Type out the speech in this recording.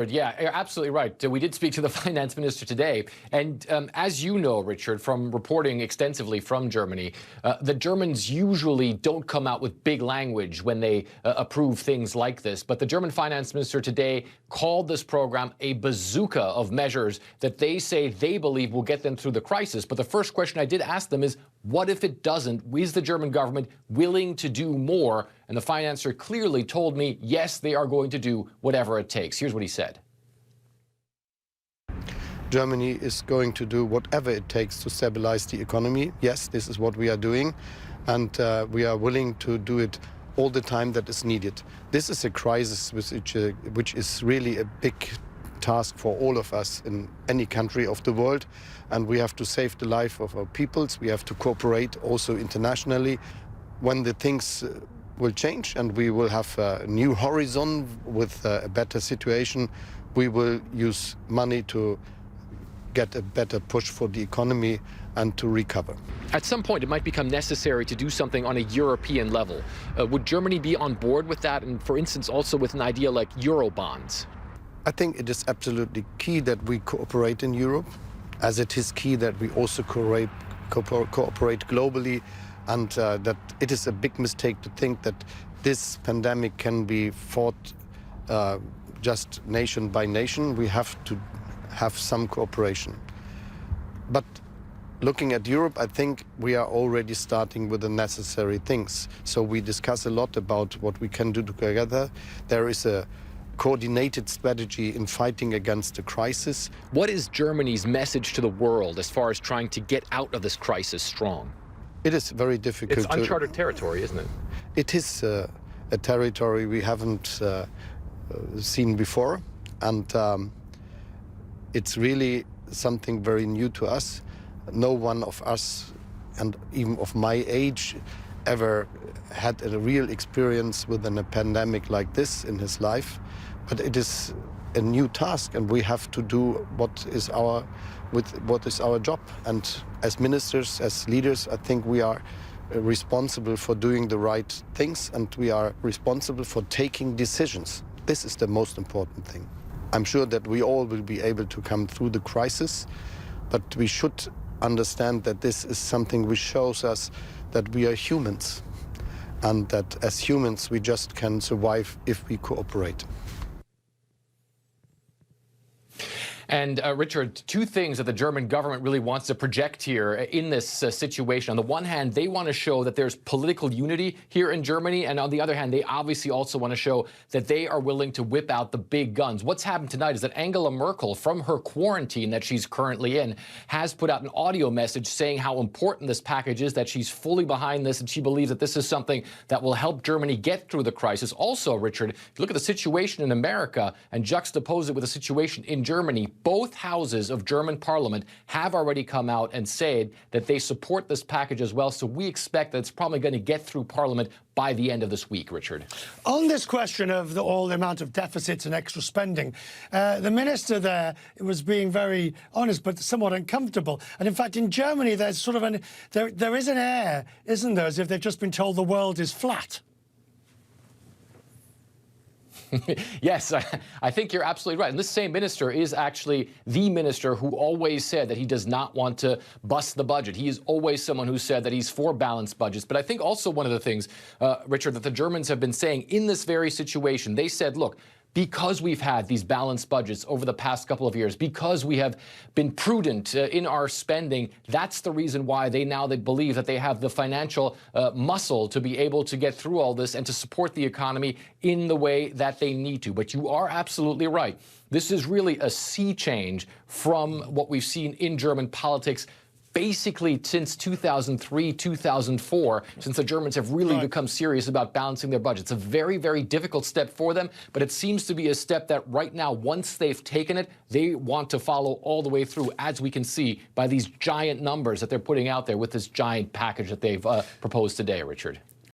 Yeah, you're absolutely right. We did speak to the finance minister today. And as you know, Richard, from reporting extensively from Germany, the Germans usually don't come out with big language when they approve things like this. But the German finance minister today called this program a bazooka of measures that they say they believe will get them through the crisis. But the first question I did ask them is, what if it doesn't? Is the German government willing to do more? And the finance minister clearly told me, yes, they are going to do whatever it takes. Here's what he said. Germany is going to do whatever it takes to stabilize the economy. Yes, this is what we are doing, and we are willing to do it all the time that is needed. This is a crisis which is really a big task for all of us in any country of the world, and we have to save the life of our peoples. We have to cooperate also internationally. When the things will change and we will have a new horizon with a better situation, we will use money to get a better push for the economy and to recover. At some point, it might become necessary to do something on a European level. Would Germany be on board with that? And for instance, also with an idea like Eurobonds? I think it is absolutely key that we cooperate in Europe, as it is key that we also cooperate globally, and that it is a big mistake to think that this pandemic can be fought just nation by nation. We have to have some cooperation. But looking at Europe, I think we are already starting with the necessary things. So we discuss a lot about what we can do together. There is a coordinated strategy in fighting against the crisis. What is Germany's message to the world as far as trying to get out of this crisis strong? It is very difficult. It's uncharted territory, isn't it? It is a territory we haven't seen before, and it's really something very new to us. No one of us, and even of my age, ever had a real experience with a pandemic like this in his life. But it is a new task, and we have to do what is our job. And as ministers, as leaders, I think we are responsible for doing the right things, and we are responsible for taking decisions. This is the most important thing. I'm sure that we all will be able to come through the crisis, but we should understand that this is something which shows us that we are humans, and that as humans we just can survive if we cooperate. And Richard, two things that the German government really wants to project here in this situation. On the one hand, they want to show that there's political unity here in Germany. And on the other hand, they obviously also want to show that they are willing to whip out the big guns. What's happened tonight is that Angela Merkel, from her quarantine that she's currently in, has put out an audio message saying how important this package is, that she's fully behind this, and she believes that this is something that will help Germany get through the crisis. Also, Richard, if you look at the situation in America and juxtapose it with the situation in Germany, both houses of German parliament have already come out and said that they support this package as well. So we expect that it's probably going to get through parliament by the end of this week, Richard. On this question of all the amount of deficits and extra spending, the minister there was being very honest but somewhat uncomfortable. And in fact, in Germany, there's sort of there is an air, isn't there, as if they've just been told the world is flat. Yes, I think you're absolutely right. And this same minister is actually the minister who always said that he does not want to bust the budget. He is always someone who said that he's for balanced budgets. But I think also one of the things, Richard, that the Germans have been saying in this very situation, they said, look, because we've had these balanced budgets over the past couple of years, because we have been prudent in our spending, that's the reason why they believe that they have the financial muscle to be able to get through all this and to support the economy in the way that they need to. But you are absolutely right. This is really a sea change from what we've seen in German politics basically since 2003, 2004, since the Germans have really become serious about balancing their budgets. It's a very, very difficult step for them, but it seems to be a step that right now, once they've taken it, they want to follow all the way through, as we can see by these giant numbers that they're putting out there with this giant package that they've proposed today, Richard.